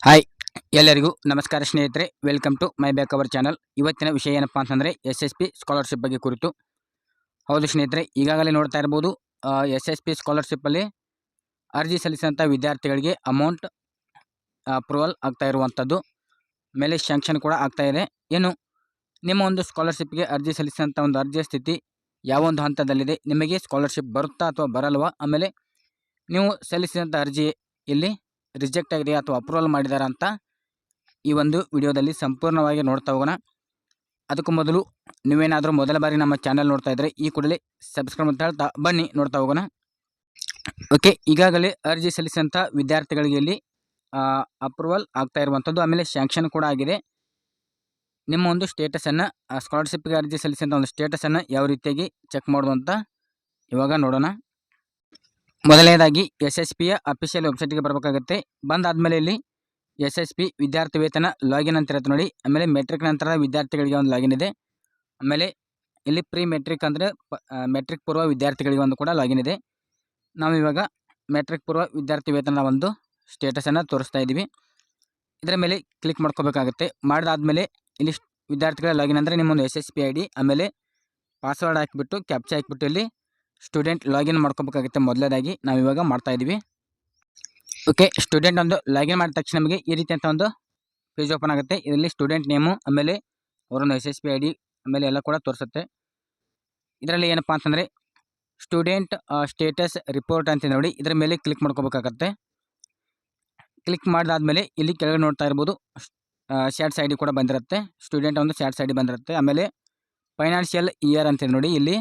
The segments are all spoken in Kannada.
ಹಾಯ್ ಎಲ್ಲರಿಗೂ ನಮಸ್ಕಾರ ಸ್ನೇಹಿತರೆ, welcome to my back our channel. ಇವತ್ತಿನ ವಿಷಯ ಏನಪ್ಪ ಅಂತಂದರೆ SSP ಸ್ಕಾಲರ್ಶಿಪ್ ಬಗ್ಗೆ ಕುರಿತು. ಹೌದು ಸ್ನೇಹಿತರೆ, ಈಗಾಗಲೇ ನೋಡ್ತಾ ಇರ್ಬೋದು, SSP ಸ್ಕಾಲರ್ಶಿಪ್ಪಲ್ಲಿ ಅರ್ಜಿ ಸಲ್ಲಿಸಿದಂಥ ವಿದ್ಯಾರ್ಥಿಗಳಿಗೆ ಅಮೌಂಟ್ ಅಪ್ರೂವಲ್ ಆಗ್ತಾ ಇರುವಂಥದ್ದು, ಮೇಲೆ ಶಾಂಕ್ಷನ್ ಕೂಡ ಆಗ್ತಾ ಇದೆ. ಏನು ನಿಮ್ಮ ಒಂದು ಸ್ಕಾಲರ್ಶಿಪ್ಗೆ ಅರ್ಜಿ ಸಲ್ಲಿಸಿದಂಥ ಒಂದು ಅರ್ಜಿಯ ಸ್ಥಿತಿ ಯಾವ ಒಂದು ಹಂತದಲ್ಲಿದೆ, ನಿಮಗೆ ಸ್ಕಾಲರ್ಶಿಪ್ ಬರುತ್ತಾ ಅಥವಾ ಬರಲ್ವಾ, ಆಮೇಲೆ ನೀವು ಸಲ್ಲಿಸಿದಂಥ ಅರ್ಜಿ ಇಲ್ಲಿ ರಿಜೆಕ್ಟ್ ಆಗಿದೆಯಾ ಅಥವಾ ಅಪ್ರೂವಲ್ ಮಾಡಿದಾರ ಅಂತ ಈ ಒಂದು ವಿಡಿಯೋದಲ್ಲಿ ಸಂಪೂರ್ಣವಾಗಿ ನೋಡ್ತಾ ಹೋಗೋಣ. ಅದಕ್ಕೂ ಮೊದಲು ನೀವೇನಾದರೂ ಮೊದಲ ಬಾರಿ ನಮ್ಮ ಚಾನಲ್ ನೋಡ್ತಾ ಇದ್ದರೆ ಈ ಕೂಡಲೇ ಸಬ್ಸ್ಕ್ರೈಬ್ ಅಂತ ಹೇಳ್ತಾ ಬನ್ನಿ ನೋಡ್ತಾ ಹೋಗೋಣ. ಓಕೆ, ಈಗಾಗಲೇ ಅರ್ಜಿ ಸಲ್ಲಿಸಿದಂಥ ವಿದ್ಯಾರ್ಥಿಗಳಿಗೆ ಇಲ್ಲಿ ಅಪ್ರೂವಲ್ ಆಗ್ತಾ ಇರುವಂಥದ್ದು, ಆಮೇಲೆ ಶಾಂಕ್ಷನ್ ಕೂಡ ಆಗಿದೆ. ನಿಮ್ಮ ಒಂದು ಸ್ಟೇಟಸನ್ನು, ಸ್ಕಾಲರ್ಶಿಪ್ಗೆ ಅರ್ಜಿ ಸಲ್ಲಿಸಿದಂಥ ಒಂದು ಸ್ಟೇಟಸನ್ನು ಯಾವ ರೀತಿಯಾಗಿ ಚೆಕ್ ಮಾಡೋದು ಅಂತ ಇವಾಗ ನೋಡೋಣ. ಮೊದಲನೇದಾಗಿ SSPಯ ಅಫಿಷಿಯಲ್ ವೆಬ್ಸೈಟ್ಗೆ ಬರಬೇಕಾಗುತ್ತೆ. ಬಂದಾದಮೇಲೆ ಇಲ್ಲಿ SSP ವಿದ್ಯಾರ್ಥಿ ವೇತನ ಲಾಗಿನ್ ಅಂತ ಇರುತ್ತೆ ನೋಡಿ. ಆಮೇಲೆ ಮೆಟ್ರಿಕ್ ನಂತರ ವಿದ್ಯಾರ್ಥಿಗಳಿಗೆ ಒಂದು ಲಾಗಿನ್ ಇದೆ. ಆಮೇಲೆ ಇಲ್ಲಿ ಪ್ರೀ ಮೆಟ್ರಿಕ್ ಅಂದರೆ ಮೆಟ್ರಿಕ್ ಪೂರ್ವ ವಿದ್ಯಾರ್ಥಿಗಳಿಗೆ ಒಂದು ಕೂಡ ಲಾಗಿನ್ ಇದೆ. ನಾವು ಇವಾಗ ಮೆಟ್ರಿಕ್ ಪೂರ್ವ ವಿದ್ಯಾರ್ಥಿ ವೇತನ ಒಂದು ಸ್ಟೇಟಸನ್ನು ತೋರಿಸ್ತಾ ಇದ್ದೀವಿ. ಇದರ ಮೇಲೆ ಕ್ಲಿಕ್ ಮಾಡ್ಕೋಬೇಕಾಗುತ್ತೆ. ಮಾಡಿದಾದಮೇಲೆ ಇಲ್ಲಿ ವಿದ್ಯಾರ್ಥಿಗಳ ಲಾಗಿನ್ ಅಂದರೆ ನಿಮ್ಮೊಂದು SSP ID, ಆಮೇಲೆ ಪಾಸ್ವರ್ಡ್ ಹಾಕಿಬಿಟ್ಟು ಕ್ಯಾಪ್ಚಾ ಹಾಕಿಬಿಟ್ಟು ಇಲ್ಲಿ ಸ್ಟೂಡೆಂಟ್ ಲಾಗಿನ್ ಮಾಡ್ಕೋಬೇಕಾಗುತ್ತೆ. ಮೊದಲೇದಾಗಿ ನಾವು ಇವಾಗ ಮಾಡ್ತಾ ಇದ್ದೀವಿ. ಓಕೆ, ಸ್ಟೂಡೆಂಟ್ ಒಂದು ಲಾಗಿನ್ ಮಾಡಿದ ತಕ್ಷಣ ನಮಗೆ ಈ ರೀತಿ ಅಂತ ಒಂದು ಪೇಜ್ ಓಪನ್ ಆಗುತ್ತೆ. ಇದರಲ್ಲಿ ಸ್ಟೂಡೆಂಟ್ ನೇಮು, ಆಮೇಲೆ ಅವರೊಂದು SSP ID, ಆಮೇಲೆ ಎಲ್ಲ ಕೂಡ ತೋರಿಸುತ್ತೆ. ಇದರಲ್ಲಿ ಏನಪ್ಪ ಅಂತಂದರೆ ಸ್ಟೂಡೆಂಟ್ ಸ್ಟೇಟಸ್ ರಿಪೋರ್ಟ್ ಅಂತ ನೋಡಿ, ಇದರ ಮೇಲೆ ಕ್ಲಿಕ್ ಮಾಡ್ಕೋಬೇಕಾಗತ್ತೆ. ಕ್ಲಿಕ್ ಮಾಡಿದಾದಮೇಲೆ ಇಲ್ಲಿ ಕೆಳಗಡೆ ನೋಡ್ತಾ ಇರ್ಬೋದು, ಸ್ಯಾಟ್ಸ್ ID ಕೂಡ ಬಂದಿರುತ್ತೆ. ಸ್ಟೂಡೆಂಟ್ ಒಂದು ಸ್ಯಾಟ್ಸ್ ID ಬಂದಿರುತ್ತೆ. ಆಮೇಲೆ ಫೈನಾನ್ಷಿಯಲ್ ಇಯರ್ ಅಂತ ನೋಡಿ, ಇಲ್ಲಿ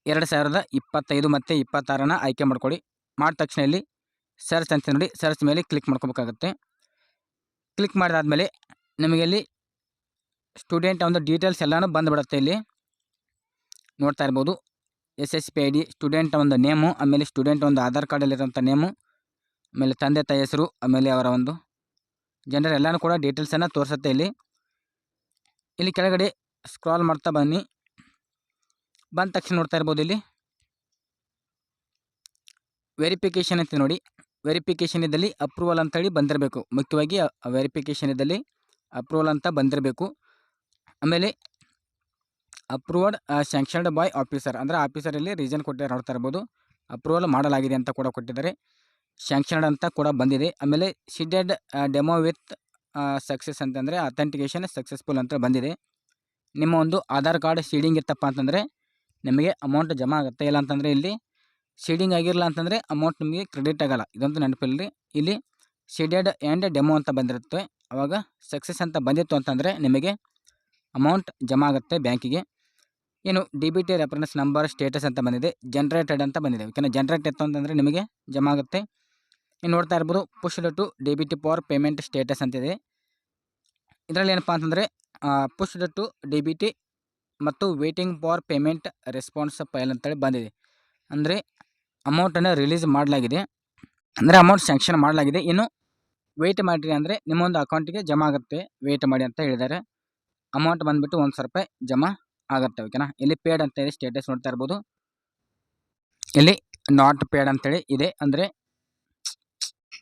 2025 ಮತ್ತು 26 ಆಯ್ಕೆ ಮಾಡ್ಕೊಳ್ಳಿ. ಮಾಡಿದ ತಕ್ಷಣ ಇಲ್ಲಿ ಸರ್ಚ್ ಅಂತ ನೋಡಿ, ಸರ್ಚ್ ಮೇಲೆ ಕ್ಲಿಕ್ ಮಾಡ್ಕೋಬೇಕಾಗುತ್ತೆ. ಕ್ಲಿಕ್ ಮಾಡಿದಾದಮೇಲೆ ನಿಮಗೆ ಇಲ್ಲಿ ಸ್ಟೂಡೆಂಟ್ ಒಂದು ಡೀಟೇಲ್ಸ್ ಎಲ್ಲನೂ ಬಂದುಬಿಡುತ್ತೆ. ಇಲ್ಲಿ ನೋಡ್ತಾ ಇರ್ಬೋದು, SSP ID, ಸ್ಟೂಡೆಂಟ್ ಒಂದು ನೇಮು, ಆಮೇಲೆ ಸ್ಟೂಡೆಂಟ್ ಒಂದು ಆಧಾರ್ ಕಾರ್ಡಲ್ಲಿರೋಂಥ ನೇಮು, ಆಮೇಲೆ ತಂದೆ ತಾಯಿ ಹೆಸರು, ಆಮೇಲೆ ಅವರ ಒಂದು ಜನರ ಎಲ್ಲನೂ ಕೂಡ ಡೀಟೇಲ್ಸನ್ನು ತೋರಿಸುತ್ತೆ. ಇಲ್ಲಿ ಕೆಳಗಡೆ ಸ್ಕ್ರಾಲ್ ಮಾಡ್ತಾ ಬನ್ನಿ. ಬಂದ ತಕ್ಷಣ ನೋಡ್ತಾ ಇರ್ಬೋದು, ಇಲ್ಲಿ ವೆರಿಫಿಕೇಷನ್ ಅಂತ ನೋಡಿ. ವೆರಿಫಿಕೇಷನ್ ಇದ್ದಲ್ಲಿ ಅಪ್ರೂವಲ್ ಅಂತೇಳಿ ಬಂದಿರಬೇಕು. ಮುಖ್ಯವಾಗಿ ವೆರಿಫಿಕೇಷನ್ ಇದ್ದಲ್ಲಿ ಅಪ್ರೂವಲ್ ಅಂತ ಬಂದಿರಬೇಕು. ಆಮೇಲೆ ಅಪ್ರೂವ್ಡ್ ಸ್ಯಾಂಕ್ಷನ್ಡ್ ಬೈ ಆಫೀಸರ್ ಅಂದರೆ ಆಫೀಸರಲ್ಲಿ ರೀಸನ್ ಕೊಟ್ಟಿದ್ದಾರೆ. ನೋಡ್ತಾ ಇರ್ಬೋದು, ಅಪ್ರೂವಲ್ ಮಾಡಲಾಗಿದೆ ಅಂತ ಕೂಡ ಕೊಟ್ಟಿದ್ದಾರೆ. ಸ್ಯಾಂಕ್ಷನ್ಡ್ ಅಂತ ಕೂಡ ಬಂದಿದೆ. ಆಮೇಲೆ ಸೀಡೆಡ್ ಡೆಮೋ ವಿತ್ ಸಕ್ಸಸ್ ಅಂತಂದರೆ ಅಥೆಂಟಿಕೇಷನ್ ಸಕ್ಸಸ್ಫುಲ್ ಅಂತ ಬಂದಿದೆ. ನಿಮ್ಮ ಒಂದು ಆಧಾರ್ ಕಾರ್ಡ್ ಸೀಡಿಂಗ್ ಇತ್ತಪ್ಪ ಅಂತಂದರೆ ನಿಮಗೆ ಅಮೌಂಟ್ ಜಮಾ ಆಗುತ್ತೆ. ಇಲ್ಲ ಅಂತಂದರೆ ಇಲ್ಲಿ ಸೀಡಿಂಗ್ ಆಗಿರಲ್ಲ ಅಂತಂದರೆ ಅಮೌಂಟ್ ನಿಮಗೆ ಕ್ರೆಡಿಟ್ ಆಗಲ್ಲ. ಇದಂತೂ ನೆನಪಿಲ್ಲರಿ. ಇಲ್ಲಿ ಸೀಡೆಡ್ ಆ್ಯಂಡ್ ಡೆಮೋ ಅಂತ ಬಂದಿರುತ್ತೆ. ಆವಾಗ ಸಕ್ಸಸ್ ಅಂತ ಬಂದಿತ್ತು ಅಂತಂದರೆ ನಿಮಗೆ ಅಮೌಂಟ್ ಜಮಾ ಆಗುತ್ತೆ ಬ್ಯಾಂಕಿಗೆ. ಏನು DBT ರೆಫರೆನ್ಸ್ ನಂಬರ್ ಸ್ಟೇಟಸ್ ಅಂತ ಬಂದಿದೆ, ಜನ್ರೇಟೆಡ್ ಅಂತ ಬಂದಿದೆ. ಓಕೆನಾ, ಜನ್ರೇಟ್ ಇತ್ತು ಅಂತಂದರೆ ನಿಮಗೆ ಜಮಾ ಆಗುತ್ತೆ. ಇನ್ನು ನೋಡ್ತಾ ಇರ್ಬೋದು, pushed to DBT for payment status ಅಂತಿದೆ. ಇದರಲ್ಲಿ ಏನಪ್ಪ ಅಂತಂದರೆ ಪುಷ್ಡ್ ಟು DBT ಮತ್ತು waiting for payment response file ಅಂತೇಳಿ ಬಂದಿದೆ. ಅಂದರೆ ಅಮೌಂಟನ್ನು ರಿಲೀಸ್ ಮಾಡಲಾಗಿದೆ, ಅಂದರೆ ಅಮೌಂಟ್ ಸ್ಯಾಂಕ್ಷನ್ ಮಾಡಲಾಗಿದೆ. ಇನ್ನು ವೆಯ್ಟ್ ಮಾಡಿರಿ ಅಂದರೆ ನಿಮ್ಮೊಂದು ಅಕೌಂಟಿಗೆ ಜಮಾ ಆಗುತ್ತೆ, ವೆಯ್ಟ್ ಮಾಡಿ ಅಂತ ಹೇಳಿದ್ದಾರೆ. ಅಮೌಂಟ್ ಬಂದುಬಿಟ್ಟು 1,000 ರೂಪಾಯಿ ಜಮಾ ಆಗುತ್ತೆ. ಓಕೆನಾ, ಇಲ್ಲಿ ಪೇಡ್ ಅಂತ ಇದೆ ಸ್ಟೇಟಸ್ ನೋಡ್ತಾ ಇರ್ಬೋದು. ಇಲ್ಲಿ ನಾಟ್ ಪೇಡ್ ಅಂತೇಳಿ ಇದೆ. ಅಂದರೆ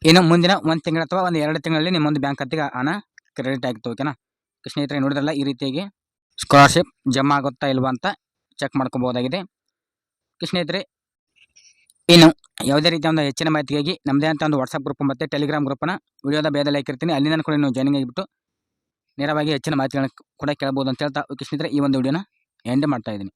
ಇನ್ನು ಮುಂದಿನ 1 ತಿಂಗಳು ಅಥವಾ 1-2 ತಿಂಗಳಲ್ಲಿ ನಿಮ್ಮೊಂದು ಬ್ಯಾಂಕ್ ಖಾತೆಗೆ ಹಣ ಕ್ರೆಡಿಟ್ ಆಗಿತ್ತು. ಓಕೆನಾ ಸ್ನೇಹಿತರೆ, ನೋಡಿದ್ರಲ್ಲ ಈ ರೀತಿಯಾಗಿ ಸ್ಕಾಲರ್ಶಿಪ್ ಜಮಾ ಆಗುತ್ತಾ ಇಲ್ವಾ ಅಂತ ಚೆಕ್ ಮಾಡ್ಕೋಬಹುದಾಗಿದೆ. ಸ್ನೇಹಿತರೆ, ಇನ್ನು ಯಾವುದೇ ರೀತಿಯ ಒಂದು ಹೆಚ್ಚಿನ ಮಾಹಿತಿಗಾಗಿ ನಮ್ಮದೇ ಅಂತ ಒಂದು ವಾಟ್ಸಪ್ ಗ್ರೂಪ್ ಮತ್ತು ಟೆಲಿಗ್ರಾಮ್ ಗ್ರೂಪನ್ನು ವಿಡಿಯೋದ ಬೇದಲ್ಲಿ ಹಾಕಿರ್ತೀನಿ. ಅಲ್ಲಿಂದ ಕೂಡ ನೀವು ಜಾಯ್ನಿಂಗ್ ಆಗಿಬಿಟ್ಟು ನೇರವಾಗಿ ಹೆಚ್ಚಿನ ಮಾಹಿತಿಗಳನ್ನು ಕೂಡ ಕೇಳಬಹುದು ಅಂತ ಹೇಳ್ತಾ, ಓಕೆ ಸ್ನೇಹಿತರೆ, ಈ ಒಂದು ವಿಡಿಯೋನ ಎಂಡ್ ಮಾಡ್ತಾ ಇದ್ದೀನಿ.